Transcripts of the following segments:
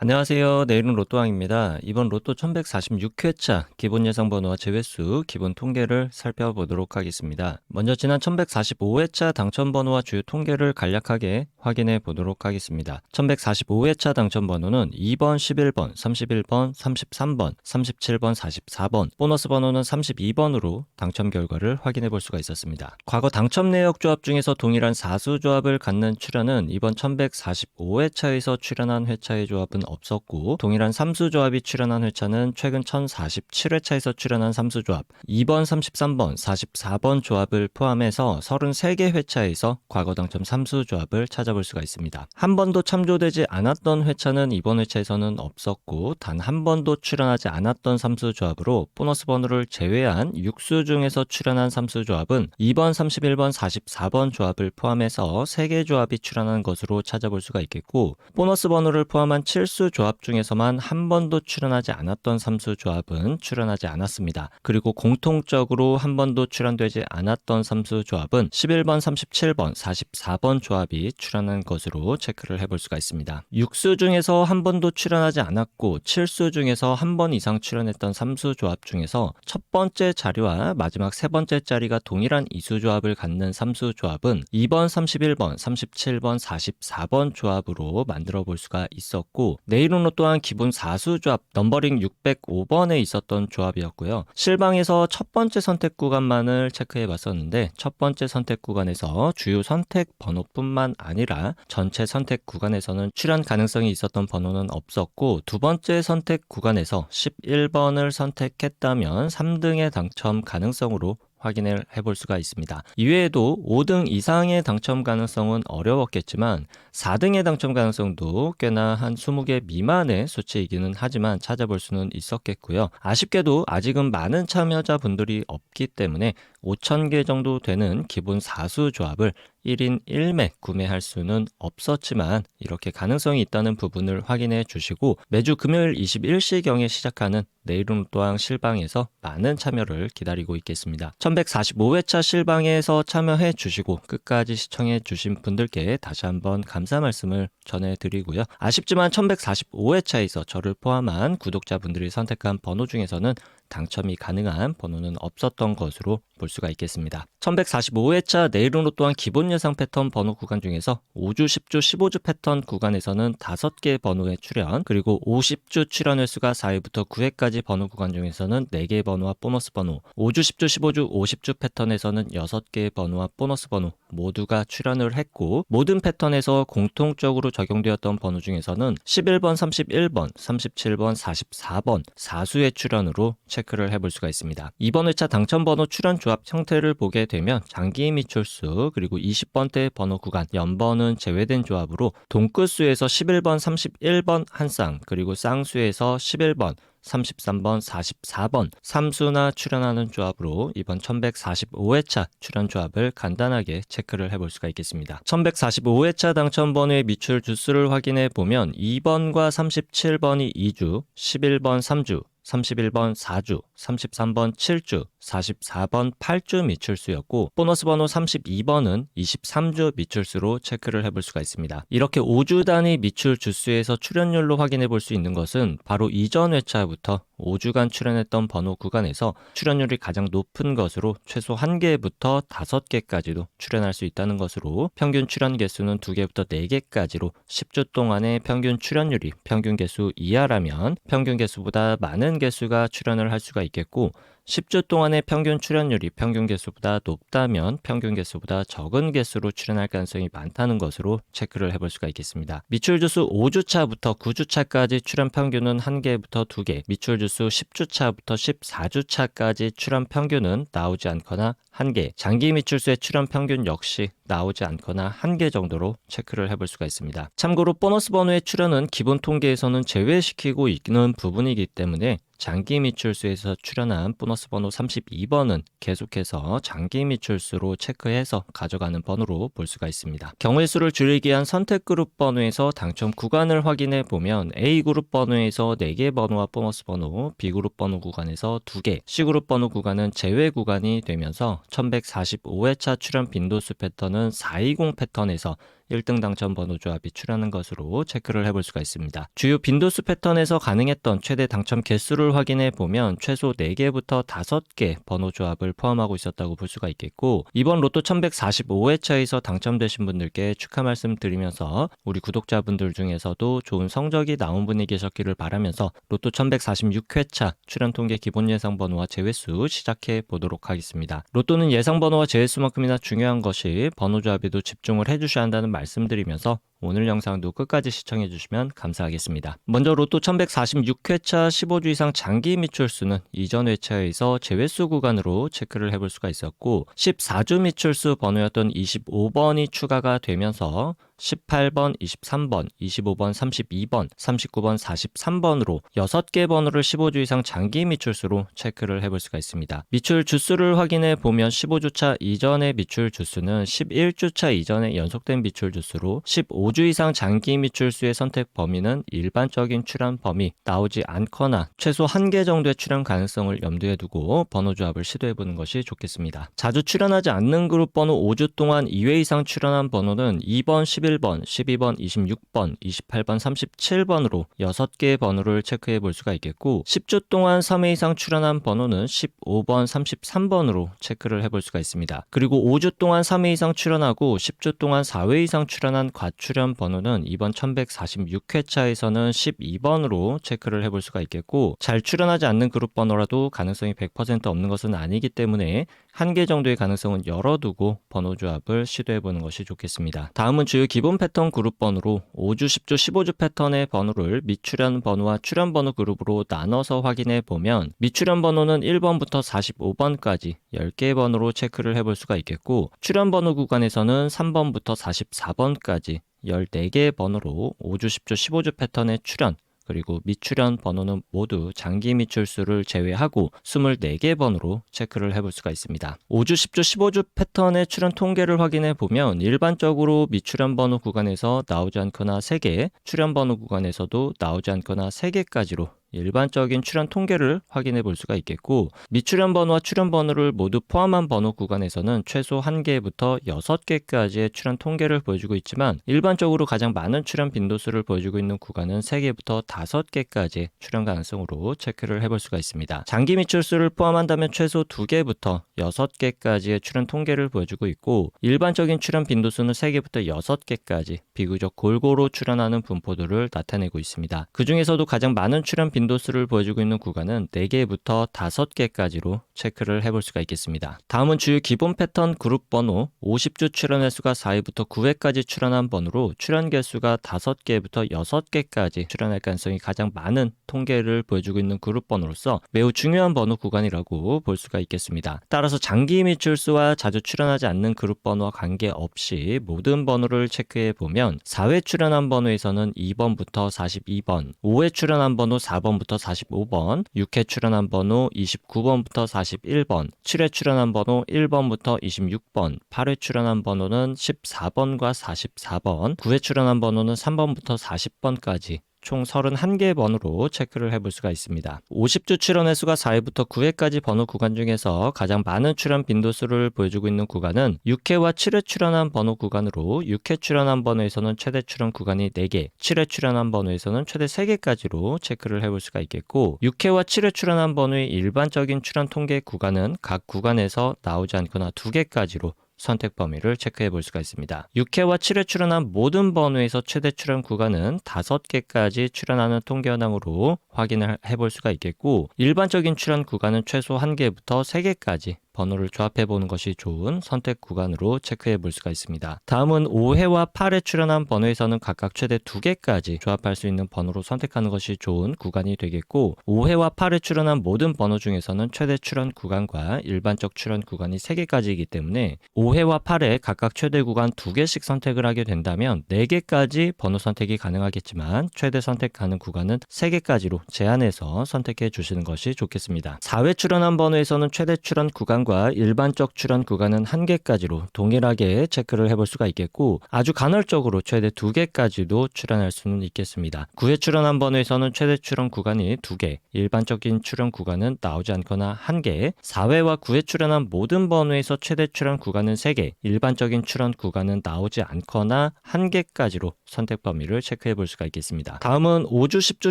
안녕하세요. 내일은 로또왕입니다. 이번 로또 1146회차 기본 예상 번호와 제외수 기본 통계를 살펴보도록 하겠습니다. 먼저 지난 1145회차 당첨 번호와 주요 통계를 간략하게 확인해 보도록 하겠습니다. 1145회차 당첨 번호는 2번, 11번, 31번, 33번, 37번, 44번, 보너스 번호는 32번으로 당첨 결과를 확인해 볼 수가 있었습니다. 과거 당첨 내역 조합 중에서 동일한 사수 조합을 갖는 출연은 이번 1145회차에서 출연한 회차의 조합은 없었고, 동일한 삼수 조합이 출연한 회차는 최근 1047회차에서 출연한 삼수 조합 2번, 33번, 44번 조합을 포함해서 33개 회차에서 과거 당첨 삼수 조합을 찾아볼 수가 있습니다. 한 번도 참조되지 않았던 회차는 이번 회차에서는 없었고, 단 한 번도 출연하지 않았던 삼수 조합으로 보너스 번호를 제외한 6수 중에서 출연한 삼수 조합은 2번, 31번, 44번 조합을 포함해서 3개 조합이 출연한 것으로 찾아볼 수가 있겠고, 보너스 번호를 포함한 7수 조합 중에서만 한 번도 출연하지 않았던 삼수 조합은 출연하지 않았습니다. 그리고 공통적으로 한 번도 출연되지 않았던 삼수 조합은 11번, 37번, 44번 조합이 출연한 것으로 체크를 해볼 수가 있습니다. 6수 중에서 한 번도 출연하지 않았고 7수 중에서 한 번 이상 출연했던 삼수 조합 중에서 첫 번째 자리와 마지막 세 번째 자리가 동일한 이수 조합을 갖는 삼수 조합은 2번, 31번, 37번, 44번 조합으로 만들어 볼 수가 있었고, 내일운로 또한 기본 4수 조합 넘버링 605번에 있었던 조합이었고요. 실방에서 첫 번째 선택 구간만을 체크해 봤었는데, 첫 번째 선택 구간에서 주요 선택 번호뿐만 아니라 전체 선택 구간에서는 출연 가능성이 있었던 번호는 없었고, 두 번째 선택 구간에서 11번을 선택했다면 3등의 당첨 가능성으로 확인을 해볼 수가 있습니다. 이외에도 5등 이상의 당첨 가능성은 어려웠겠지만 4등의 당첨 가능성도 꽤나 한 20개 미만의 수치이기는 하지만 찾아볼 수는 있었겠고요. 아쉽게도 아직은 많은 참여자분들이 없기 때문에 5,000개 정도 되는 기본 4수 조합을 1인 1매 구매할 수는 없었지만 이렇게 가능성이 있다는 부분을 확인해 주시고, 매주 금요일 21시경에 시작하는 내일은 또한 실방에서 많은 참여를 기다리고 있겠습니다. 1145회차 실방에서 참여해 주시고 끝까지 시청해 주신 분들께 다시 한번 감사 말씀을 전해드리고요. 아쉽지만 1145회차에서 저를 포함한 구독자분들이 선택한 번호 중에서는 당첨이 가능한 번호는 없었던 것으로 볼 수가 있겠습니다. 1145회차 내일운로 또한 기본 예상 패턴 번호 구간 중에서 5주, 10주, 15주 패턴 구간에서는 5개 번호의 출연, 그리고 50주 출연 횟수가 4회부터 9회까지 번호 구간 중에서는 4개의 번호와 보너스 번호, 5주, 10주, 15주, 50주 패턴에서는 6개의 번호와 보너스 번호 모두가 출연을 했고, 모든 패턴에서 공통적으로 적용되었던 번호 중에서는 11번, 31번, 37번, 44번 4수의 출연으로 체크를 해볼 수가 있습니다. 이번 회차 당첨번호 출연 조합 형태를 보게 되면 장기 미출수 그리고 20번대 번호 구간 연번은 제외된 조합으로 동끝수에서 11번, 31번 한 쌍, 그리고 쌍수에서 11번, 33번, 44번 3수나 출연하는 조합으로 이번 1145회차 출연 조합을 간단하게 체크를 해볼 수가 있겠습니다. 1145회차 당첨번호의 미출 주수를 확인해 보면 2번과 37번이 2주, 11번 3주, 31번 4주, 33번 7주, 44번 8주 미출수였고, 보너스 번호 32번은 23주 미출수로 체크를 해볼 수가 있습니다. 이렇게 5주 단위 미출 주수에서 출연율로 확인해 볼 수 있는 것은 바로 이전 회차부터 5주간 출연했던 번호 구간에서 출연율이 가장 높은 것으로 최소 1개부터 5개까지도 출연할 수 있다는 것으로, 평균 출연 개수는 2개부터 4개까지로 10주 동안의 평균 출연율이 평균 개수 이하라면 평균 개수보다 많은 개수가 출연을 할 수가 있겠고, 10주 동안의 평균 출연율이 평균 개수보다 높다면 평균 개수보다 적은 개수로 출연할 가능성이 많다는 것으로 체크를 해볼 수가 있겠습니다. 미출 주수 5주차부터 9주차까지 출연 평균은 1개부터 2개, 미출 주수 10주차부터 14주차까지 출연 평균은 나오지 않거나 1개, 장기 미출수의 출연 평균 역시 나오지 않거나 1개 정도로 체크를 해볼 수가 있습니다. 참고로 보너스 번호의 출연은 기본 통계에서는 제외시키고 있는 부분이기 때문에 장기 미출수에서 출연한 보너스 번호 32번은 계속해서 장기 미출수로 체크해서 가져가는 번호로 볼 수가 있습니다. 경우의 수를 줄이기 위한 선택 그룹 번호에서 당첨 구간을 확인해 보면 A그룹 번호에서 4개 번호와 보너스 번호, B그룹 번호 구간에서 2개, C그룹 번호 구간은 제외 구간이 되면서 1145회차 출연 빈도수 패턴은 420 패턴에서 1등 당첨 번호 조합이 출현한 것으로 체크를 해볼 수가 있습니다. 주요 빈도수 패턴에서 가능했던 최대 당첨 개수를 확인해 보면 최소 4개부터 5개 번호 조합을 포함하고 있었다고 볼 수가 있겠고, 이번 로또 1145회차에서 당첨되신 분들께 축하 말씀드리면서 우리 구독자분들 중에서도 좋은 성적이 나온 분이 계셨기를 바라면서 로또 1146회차 출연 통계 기본 예상 번호와 제외수 시작해 보도록 하겠습니다. 로또는 예상 번호와 제외수만큼이나 중요한 것이 번호 조합에도 집중을 해주셔야 한다는 말씀드리면서 오늘 영상도 끝까지 시청해 주시면 감사하겠습니다. 먼저 로또 1146회차 15주 이상 장기 미출수는 이전 회차에서 제외수 구간으로 체크를 해볼 수가 있었고, 14주 미출수 번호였던 25번이 추가가 되면서 18번, 23번, 25번, 32번, 39번, 43번으로 6개 번호를 15주 이상 장기 미출수로 체크를 해볼 수가 있습니다. 미출 주수를 확인해 보면 15주차 이전의 미출 주수는 11주차 이전의 연속된 미출 주수로 15주 이상 장기 미출수의 선택 범위는 일반적인 출연 범위 나오지 않거나 최소 1개 정도의 출연 가능성을 염두에 두고 번호 조합을 시도해 보는 것이 좋겠습니다. 자주 출연하지 않는 그룹 번호 5주 동안 2회 이상 출연한 번호는 2번, 11번, 12번, 26번, 28번, 37번으로 6개의 번호를 체크해 볼 수가 있겠고, 10주 동안 3회 이상 출연한 번호는 15번, 33번으로 체크를 해볼 수가 있습니다. 그리고 5주 동안 3회 이상 출연하고 10주 동안 4회 이상 출연한 과출연 번호는 이번 1146회차에서는 12번으로 체크를 해볼 수가 있겠고, 잘 출연하지 않는 그룹 번호라도 가능성이 100% 없는 것은 아니기 때문에 1개 정도의 가능성은 열어두고 번호 조합을 시도해 보는 것이 좋겠습니다. 다음은 주요 기본 패턴 그룹 번호로 5주, 10주, 15주 패턴의 번호를 미출연 번호와 출연 번호 그룹으로 나눠서 확인해 보면, 미출연 번호는 1번부터 45번까지 10개의 번호로 체크를 해볼 수가 있겠고, 출연 번호 구간에서는 3번부터 44번까지 14개의 번호로 5주, 10주, 15주 패턴의 출연, 그리고 미출연 번호는 모두 장기 미출수를 제외하고 24개 번호로 체크를 해볼 수가 있습니다. 5주, 10주, 15주 패턴의 출연 통계를 확인해 보면 일반적으로 미출연 번호 구간에서 나오지 않거나 3개, 출연 번호 구간에서도 나오지 않거나 3개까지로 일반적인 출연 통계를 확인해 볼 수가 있겠고, 미출연 번호와 출연 번호를 모두 포함한 번호 구간에서는 최소 1개부터 6개까지의 출연 통계를 보여주고 있지만, 일반적으로 가장 많은 출연 빈도수를 보여주고 있는 구간은 3개부터 5개까지의 출연 가능성으로 체크를 해볼 수가 있습니다. 장기 미출수를 포함한다면 최소 2개부터 6개까지의 출연 통계를 보여주고 있고, 일반적인 출연 빈도수는 3개부터 6개까지 비교적 골고루 출연하는 분포들을 나타내고 있습니다. 그 중에서도 가장 많은 출연 빈도수를 보여주고 있는 구간은 4개부터 5개까지로 체크를 해볼 수가 있겠습니다. 다음은 주요 기본 패턴 그룹 번호 50주 출연 횟수가 4회부터 9회까지 출연한 번호로 출연 개수가 5개부터 6개까지 출연할 가능성이 가장 많은 통계를 보여주고 있는 그룹 번호로서 매우 중요한 번호 구간이라고 볼 수가 있겠습니다. 따라서 장기 미출수와 자주 출연하지 않는 그룹 번호와 관계없이 모든 번호를 체크해 보면 4회 출연한 번호에서는 2번부터 42번, 5회 출연한 번호 4번부터 45번, 6회 출연한 번호 29번부터 41번, 7회 출연한 번호 1번부터 26번, 8회 출연한 번호는 14번과 44번, 9회 출연한 번호는 3번부터 40번까지 총 31개의 번호로 체크를 해볼 수가 있습니다. 50주 출연 횟수가 4회부터 9회까지 번호 구간 중에서 가장 많은 출연 빈도수를 보여주고 있는 구간은 6회와 7회 출연한 번호 구간으로 6회 출연한 번호에서는 최대 출연 구간이 4개, 7회 출연한 번호에서는 최대 3개까지로 체크를 해볼 수가 있겠고, 6회와 7회 출연한 번호의 일반적인 출연 통계 구간은 각 구간에서 나오지 않거나 2개까지로 선택 범위를 체크해 볼 수가 있습니다. 6회와 7회 출연한 모든 번호에서 최대 출연 구간은 5개까지 출연하는 통계 현황으로 확인을 해볼 수가 있겠고, 일반적인 출연 구간은 최소 1개부터 3개까지 번호를 조합해 보는 것이 좋은 선택 구간으로 체크해 볼 수가 있습니다. 다음은 5회와 8회 출연한 번호에서는 각각 최대 2개까지 조합할 수 있는 번호로 선택하는 것이 좋은 구간이 되겠고, 5회와 8회 출연한 모든 번호 중에서는 최대 출연 구간과 일반적 출연 구간이 3개까지이기 때문에 5회와 8회 각각 최대 구간 2개씩 선택을 하게 된다면 4개까지 번호 선택이 가능하겠지만 최대 선택하는 구간은 3개까지로 제한해서 선택해 주시는 것이 좋겠습니다. 4회 출연한 번호에서는 최대 출연 구간과 구간과 일반적 출연 구간은 1개까지로 동일하게 체크를 해볼 수가 있겠고, 아주 간헐적으로 최대 2개까지도 출연할 수는 있겠습니다. 9회 출연한 번호에서는 최대 출연 구간이 2개, 일반적인 출연 구간은 나오지 않거나 1개, 4회와 9회 출연한 모든 번호에서 최대 출연 구간은 3개, 일반적인 출연 구간은 나오지 않거나 1개까지로 선택 범위를 체크해 볼 수가 있겠습니다. 다음은 5주, 10주,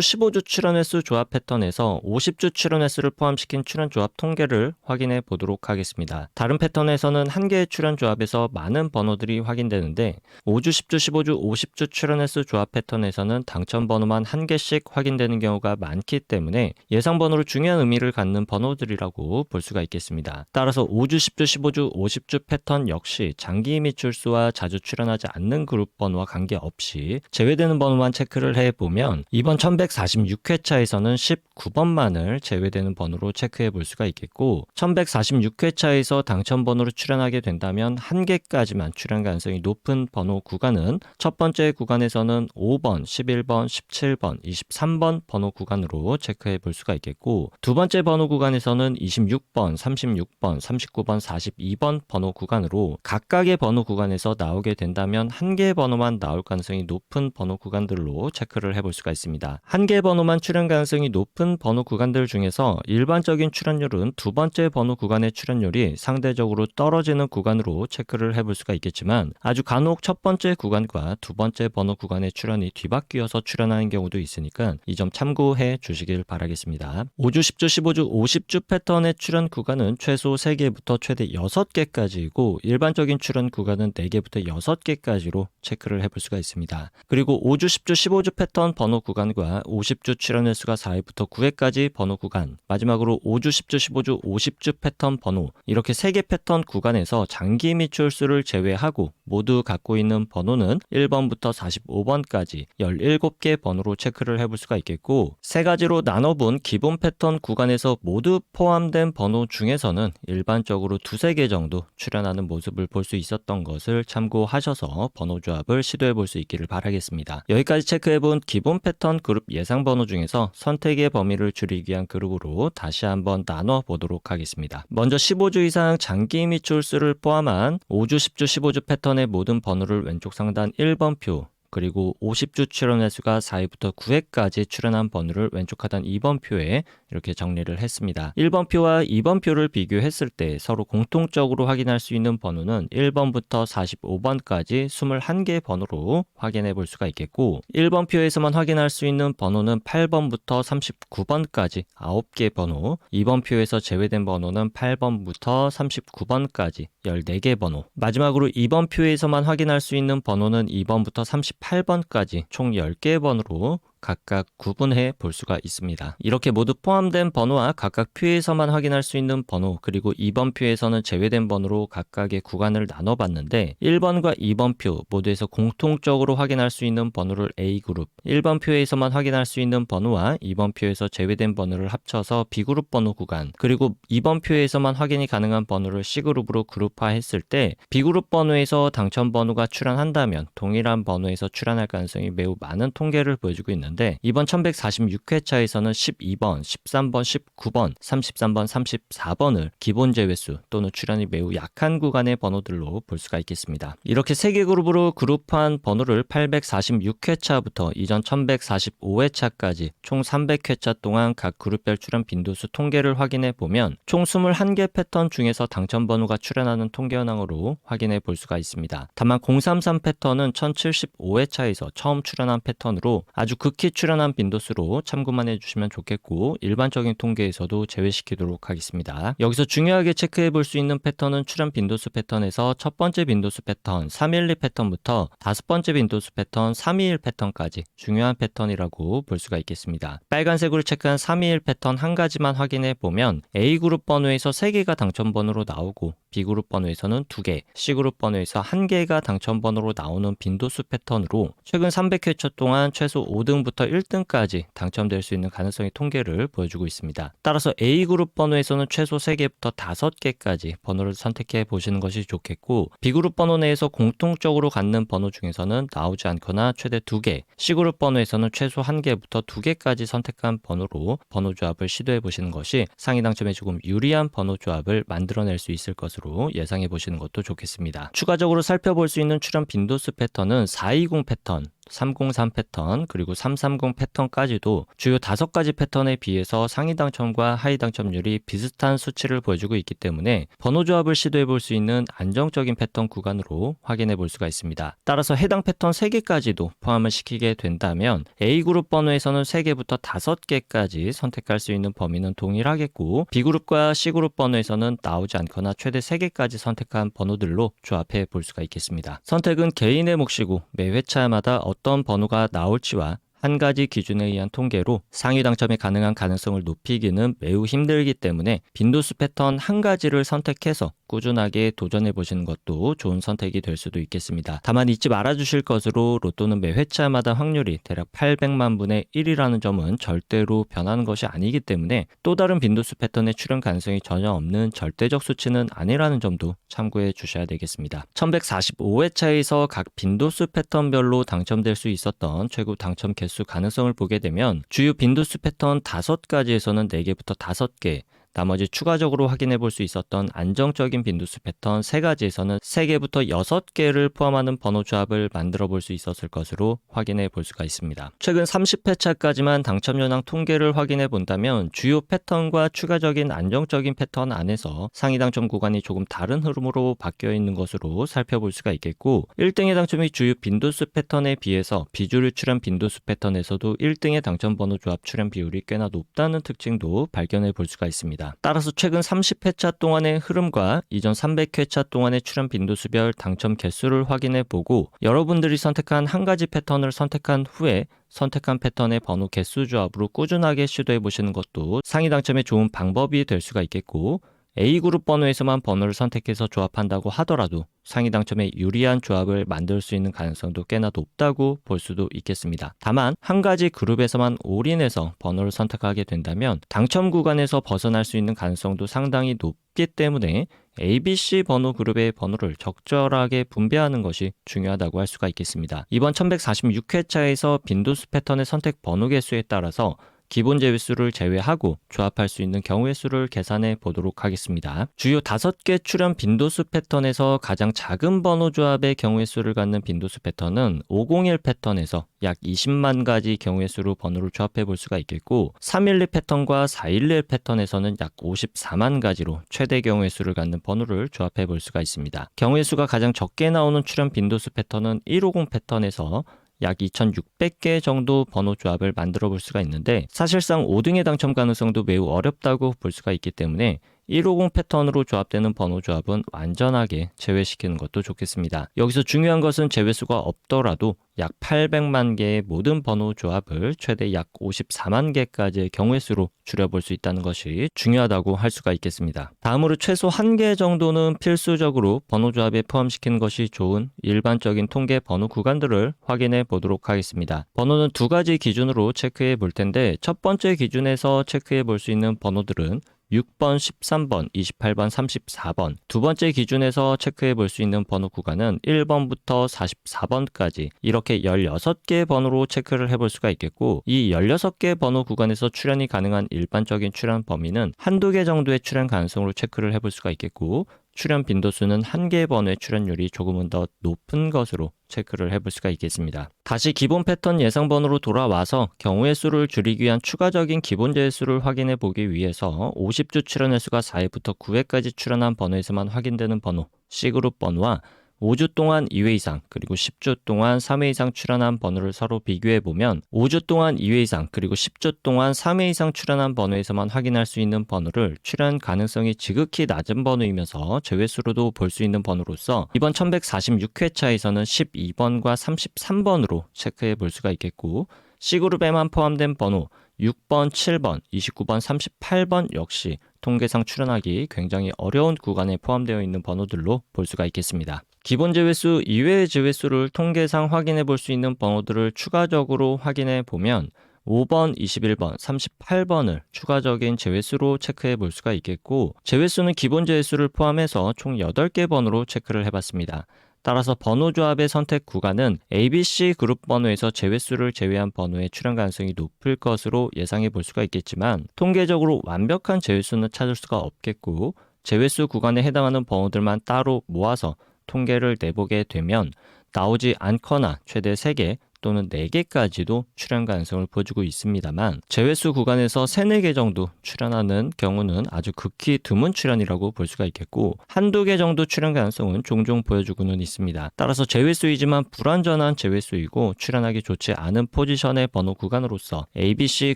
15주 출연 횟수 조합 패턴에서 50주 출연 횟수를 포함시킨 출연 조합 통계를 확인해 보도록 하겠습니다. 다른 패턴에서는 1개의 출연 조합에서 많은 번호들이 확인되는데 5주, 10주, 15주, 50주 출연 횟수 조합 패턴에서는 당첨 번호만 1개씩 확인되는 경우가 많기 때문에 예상 번호로 중요한 의미를 갖는 번호들이라고 볼 수가 있겠습니다. 따라서 5주, 10주, 15주, 50주 패턴 역시 장기 미출수와 자주 출연하지 않는 그룹 번호와 관계없이 제외되는 번호만 체크를 해보면 이번 1146회차에서는 19번만을 제외되는 번호로 체크해 볼 수가 있겠고, 1146회차에서 당첨 번호로 출연하게 된다면 1개까지만 출연 가능성이 높은 번호 구간은 첫 번째 구간에서는 5번, 11번, 17번, 23번 번호 구간으로 체크해 볼 수가 있겠고, 두 번째 번호 구간에서는 26번, 36번, 39번, 42번 번호 구간으로 각각의 번호 구간에서 나오게 된다면 1개의 번호만 나올 가능성이 높은 번호 구간들로 체크를 해볼 수가 있습니다. 1개 번호만 출연 가능성이 높은 번호 구간들 중에서 일반적인 출연율은 두 번째 번호 구간의 출연율이 상대적으로 떨어지는 구간으로 체크를 해볼 수가 있겠지만, 아주 간혹 첫 번째 구간과 두 번째 번호 구간의 출연이 뒤바뀌어서 출연하는 경우도 있으니까 이 점 참고해 주시길 바라겠습니다. 5주, 10주, 15주, 50주 패턴의 출연 구간은 최소 3개부터 최대 6개까지이고 일반적인 출연 구간은 4개부터 6개까지로 체크를 해볼 수가 있습니다. 그리고 5주, 10주, 15주 패턴 번호 구간과 50주 출연 횟수가 4회부터 9회까지 번호 구간, 마지막으로 5주, 10주, 15주, 50주 패턴 번호, 이렇게 3개 패턴 구간에서 장기 미출수를 제외하고 모두 갖고 있는 번호는 1번부터 45번까지 17개 번호로 체크를 해볼 수가 있겠고, 세 가지로 나눠본 기본 패턴 구간에서 모두 포함된 번호 중에서는 일반적으로 2-3개 정도 출연하는 모습을 볼 수 있었던 것을 참고하셔서 번호 조합을 시도해 볼 수 있기를 바라겠습니다. 여기까지 체크해본 기본 패턴 그룹 예상 번호 중에서 선택의 범위를 줄이기 위한 그룹으로 다시 한번 나눠 보도록 하겠습니다. 먼저 15주 이상 장기 미출수를 포함한 5주, 10주, 15주 패턴의 모든 번호를 왼쪽 상단 1번 표, 그리고 50주 출연 횟수가 4회부터 9회까지 출연한 번호를 왼쪽 하단 2번 표에 이렇게 정리를 했습니다. 1번 표와 2번 표를 비교했을 때 서로 공통적으로 확인할 수 있는 번호는 1번부터 45번까지 21개 번호로 확인해 볼 수가 있겠고, 1번 표에서만 확인할 수 있는 번호는 8번부터 39번까지 9개 번호, 2번 표에서 제외된 번호는 8번부터 39번까지 14개 번호, 마지막으로 2번 표에서만 확인할 수 있는 번호는 2번부터 38번까지 총 10개 번호로 각각 구분해 볼 수가 있습니다. 이렇게 모두 포함된 번호와 각각 표에서만 확인할 수 있는 번호, 그리고 2번 표에서는 제외된 번호로 각각의 구간을 나눠봤는데 1번과 2번 표 모두에서 공통적으로 확인할 수 있는 번호를 A그룹, 1번 표에서만 확인할 수 있는 번호와 2번 표에서 제외된 번호를 합쳐서 B그룹 번호 구간, 그리고 2번 표에서만 확인이 가능한 번호를 C그룹으로 그룹화했을 때 B그룹 번호에서 당첨 번호가 출연한다면 동일한 번호에서 출연할 가능성이 매우 많은 통계를 보여주고 있는 이번 1146회차에서는 12번, 13번, 19번, 33번, 34번을 기본 제외수 또는 출연이 매우 약한 구간의 번호들로 볼 수가 있겠습니다. 이렇게 3개 그룹으로 그룹한 번호를 846회차부터 이전 1145회차까지 총 300회차 동안 각 그룹별 출연 빈도수 통계를 확인해 보면 총 21개 패턴 중에서 당첨 번호가 출연하는 통계 현황으로 확인해 볼 수가 있습니다. 다만 033 패턴은 1075회차에서 처음 출연한 패턴으로 아주 극히 출연한 빈도수로 참고만 해주시면 좋겠고, 일반적인 통계에서도 제외시키도록 하겠습니다. 여기서 중요하게 체크해 볼 수 있는 패턴은 출연 빈도수 패턴에서 첫 번째 빈도수 패턴 312 패턴부터 다섯 번째 빈도수 패턴 321 패턴까지 중요한 패턴이라고 볼 수가 있겠습니다. 빨간색으로 체크한 321 패턴 한 가지만 확인해 보면 A그룹 번호에서 3개가 당첨 번호로 나오고 B그룹 번호에서는 2개, C그룹 번호에서 1개가 당첨 번호로 나오는 빈도수 패턴으로 최근 300회차 동안 최소 5등분 1번부터 1등까지 당첨될 수 있는 가능성의 통계를 보여주고 있습니다. 따라서 A그룹 번호에서는 최소 3개부터 5개까지 번호를 선택해 보시는 것이 좋겠고, B그룹 번호 내에서 공통적으로 갖는 번호 중에서는 나오지 않거나 최대 2개, C그룹 번호에서는 최소 1개부터 2개까지 선택한 번호로 번호 조합을 시도해 보시는 것이 상위 당첨에 조금 유리한 번호 조합을 만들어낼 수 있을 것으로 예상해 보시는 것도 좋겠습니다. 추가적으로 살펴볼 수 있는 출현 빈도수 패턴은 420 패턴, 303 패턴, 그리고 330 패턴까지도 주요 5가지 패턴에 비해서 상위 당첨과 하위 당첨률이 비슷한 수치를 보여주고 있기 때문에 번호 조합을 시도해 볼 수 있는 안정적인 패턴 구간으로 확인해 볼 수가 있습니다. 따라서 해당 패턴 3개까지도 포함을 시키게 된다면 A그룹 번호에서는 3개부터 5개까지 선택할 수 있는 범위는 동일하겠고, B그룹과 C그룹 번호에서는 나오지 않거나 최대 3개까지 선택한 번호들로 조합해 볼 수가 있겠습니다. 선택은 개인의 몫이고 매 회차마다 어떤 번호가 나올지와 한 가지 기준에 의한 통계로 상위 당첨이 가능한 가능성을 높이기는 매우 힘들기 때문에 빈도수 패턴 한 가지를 선택해서 꾸준하게 도전해 보시는 것도 좋은 선택이 될 수도 있겠습니다. 다만 잊지 말아 주실 것으로 로또는 매 회차마다 확률이 대략 800만 분의 1이라는 점은 절대로 변하는 것이 아니기 때문에 또 다른 빈도수 패턴의 출현 가능성이 전혀 없는 절대적 수치는 아니라는 점도 참고해 주셔야 되겠습니다. 1145회차에서 각 빈도수 패턴별로 당첨될 수 있었던 최고 당첨 개수 가능성을 보게 되면 주요 빈도수 패턴 5가지에서는 4개부터 5개, 나머지 추가적으로 확인해 볼 수 있었던 안정적인 빈도수 패턴 3가지에서는 3개부터 6개를 포함하는 번호 조합을 만들어 볼 수 있었을 것으로 확인해 볼 수가 있습니다. 최근 30회차까지만 당첨 현황 통계를 확인해 본다면 주요 패턴과 추가적인 안정적인 패턴 안에서 상위 당첨 구간이 조금 다른 흐름으로 바뀌어 있는 것으로 살펴볼 수가 있겠고, 1등의 당첨이 주요 빈도수 패턴에 비해서 비주류 출현 빈도수 패턴에서도 1등의 당첨 번호 조합 출현 비율이 꽤나 높다는 특징도 발견해 볼 수가 있습니다. 따라서 최근 30회차 동안의 흐름과 이전 300회차 동안의 출현 빈도수별 당첨 개수를 확인해 보고, 여러분들이 선택한 한 가지 패턴을 선택한 후에 선택한 패턴의 번호 개수 조합으로 꾸준하게 시도해 보시는 것도 상위 당첨에 좋은 방법이 될 수가 있겠고, A그룹 번호에서만 번호를 선택해서 조합한다고 하더라도 상위 당첨에 유리한 조합을 만들 수 있는 가능성도 꽤나 높다고 볼 수도 있겠습니다. 다만 한 가지 그룹에서만 올인해서 번호를 선택하게 된다면 당첨 구간에서 벗어날 수 있는 가능성도 상당히 높기 때문에 ABC 번호 그룹의 번호를 적절하게 분배하는 것이 중요하다고 할 수가 있겠습니다. 이번 1146회차에서 빈도수 패턴의 선택 번호 개수에 따라서 기본 제외수를 제외하고 조합할 수 있는 경우의 수를 계산해 보도록 하겠습니다. 주요 5개 출현 빈도수 패턴에서 가장 작은 번호 조합의 경우의 수를 갖는 빈도수 패턴은 501 패턴에서 약 20만 가지 경우의 수로 번호를 조합해 볼 수가 있겠고, 312 패턴과 411 패턴에서는 약 54만 가지로 최대 경우의 수를 갖는 번호를 조합해 볼 수가 있습니다. 경우의 수가 가장 적게 나오는 출현 빈도수 패턴은 150 패턴에서 약 2,600개 정도 번호 조합을 만들어 볼 수가 있는데, 사실상 5등의 당첨 가능성도 매우 어렵다고 볼 수가 있기 때문에 150 패턴으로 조합되는 번호 조합은 완전하게 제외시키는 것도 좋겠습니다. 여기서 중요한 것은 제외수가 없더라도 약 800만 개의 모든 번호 조합을 최대 약 54만 개까지의 경우의 수로 줄여볼 수 있다는 것이 중요하다고 할 수가 있겠습니다. 다음으로 최소 1개 정도는 필수적으로 번호 조합에 포함시키는 것이 좋은 일반적인 통계 번호 구간들을 확인해 보도록 하겠습니다. 번호는 2가지 기준으로 체크해 볼 텐데, 첫 번째 기준에서 체크해 볼 수 있는 번호들은 6번, 13번, 28번, 34번. 두 번째 기준에서 체크해 볼 수 있는 번호 구간은 1번부터 44번까지 이렇게 16개의 번호로 체크를 해볼 수가 있겠고, 이 16개 번호 구간에서 출현이 가능한 일반적인 출현 범위는 한두 개 정도의 출현 가능성으로 체크를 해볼 수가 있겠고, 출현 빈도수는 한 개의 번호의 출현율이 조금은 더 높은 것으로 체크를 해볼 수가 있겠습니다. 다시 기본 패턴 예상 번호로 돌아와서 경우의 수를 줄이기 위한 추가적인 기본 제수를 확인해 보기 위해서 50주 출현 횟수가 4회부터 9회까지 출현한 번호에서만 확인되는 번호 C그룹 번호와 5주 동안 2회 이상 그리고 10주 동안 3회 이상 출현한 번호를 서로 비교해 보면 5주 동안 2회 이상 그리고 10주 동안 3회 이상 출현한 번호에서만 확인할 수 있는 번호를 출현 가능성이 지극히 낮은 번호이면서 제외수로도 볼 수 있는 번호로서 이번 1146회차에서는 12번과 33번으로 체크해 볼 수가 있겠고, C그룹에만 포함된 번호 6번, 7번, 29번, 38번 역시 통계상 출현하기 굉장히 어려운 구간에 포함되어 있는 번호들로 볼 수가 있겠습니다. 기본 제외수 이외의 제외수를 통계상 확인해 볼 수 있는 번호들을 추가적으로 확인해 보면 5번, 21번, 38번을 추가적인 제외수로 체크해 볼 수가 있겠고, 제외수는 기본 제외수를 포함해서 총 8개 번호로 체크를 해봤습니다. 따라서 번호 조합의 선택 구간은 ABC 그룹 번호에서 제외수를 제외한 번호의 출현 가능성이 높을 것으로 예상해 볼 수가 있겠지만, 통계적으로 완벽한 제외수는 찾을 수가 없겠고, 제외수 구간에 해당하는 번호들만 따로 모아서 통계를 내보게 되면 나오지 않거나 최대 3개 또는 4개까지도 출현 가능성을 보여주고 있습니다만, 제외수 구간에서 3, 4개 정도 출현하는 경우는 아주 극히 드문 출현이라고 볼 수가 있겠고, 한두 개 정도 출현 가능성은 종종 보여주고는 있습니다. 따라서 제외수이지만 불완전한 제외수이고 출현하기 좋지 않은 포지션의 번호 구간으로서 ABC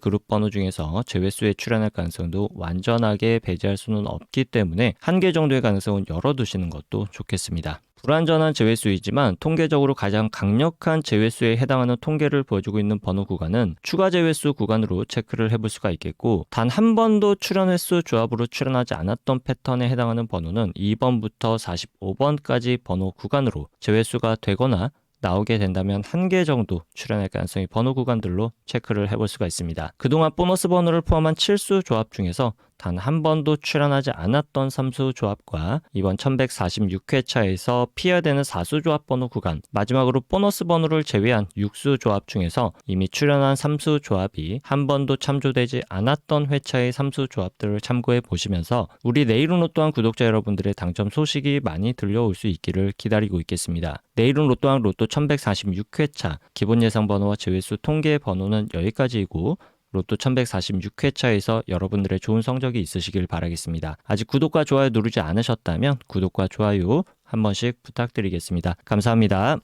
그룹 번호 중에서 제외수에 출현할 가능성도 완전하게 배제할 수는 없기 때문에 한 개 정도의 가능성은 열어두시는 것도 좋겠습니다. 불완전한 제외수이지만 통계적으로 가장 강력한 제외수에 해당하는 통계를 보여주고 있는 번호 구간은 추가 제외수 구간으로 체크를 해볼 수가 있겠고, 단 한 번도 출현 횟수 조합으로 출현하지 않았던 패턴에 해당하는 번호는 2번부터 45번까지 번호 구간으로 제외수가 되거나 나오게 된다면 한 개 정도 출현할 가능성이 번호 구간들로 체크를 해볼 수가 있습니다. 그동안 보너스 번호를 포함한 7수 조합 중에서 단 한 번도 출현하지 않았던 3수 조합과 이번 1146회차에서 피해야 되는 4수 조합 번호 구간, 마지막으로 보너스 번호를 제외한 6수 조합 중에서 이미 출현한 3수 조합이 한 번도 참조되지 않았던 회차의 3수 조합들을 참고해 보시면서 우리 내일은 로또왕 구독자 여러분들의 당첨 소식이 많이 들려올 수 있기를 기다리고 있겠습니다. 내일은 로또왕 로또 1146회차 기본 예상 번호와 제외수 통계 번호는 여기까지이고, 로또 1146회차에서 여러분들의 좋은 성적이 있으시길 바라겠습니다. 아직 구독과 좋아요 누르지 않으셨다면 구독과 좋아요 한 번씩 부탁드리겠습니다. 감사합니다.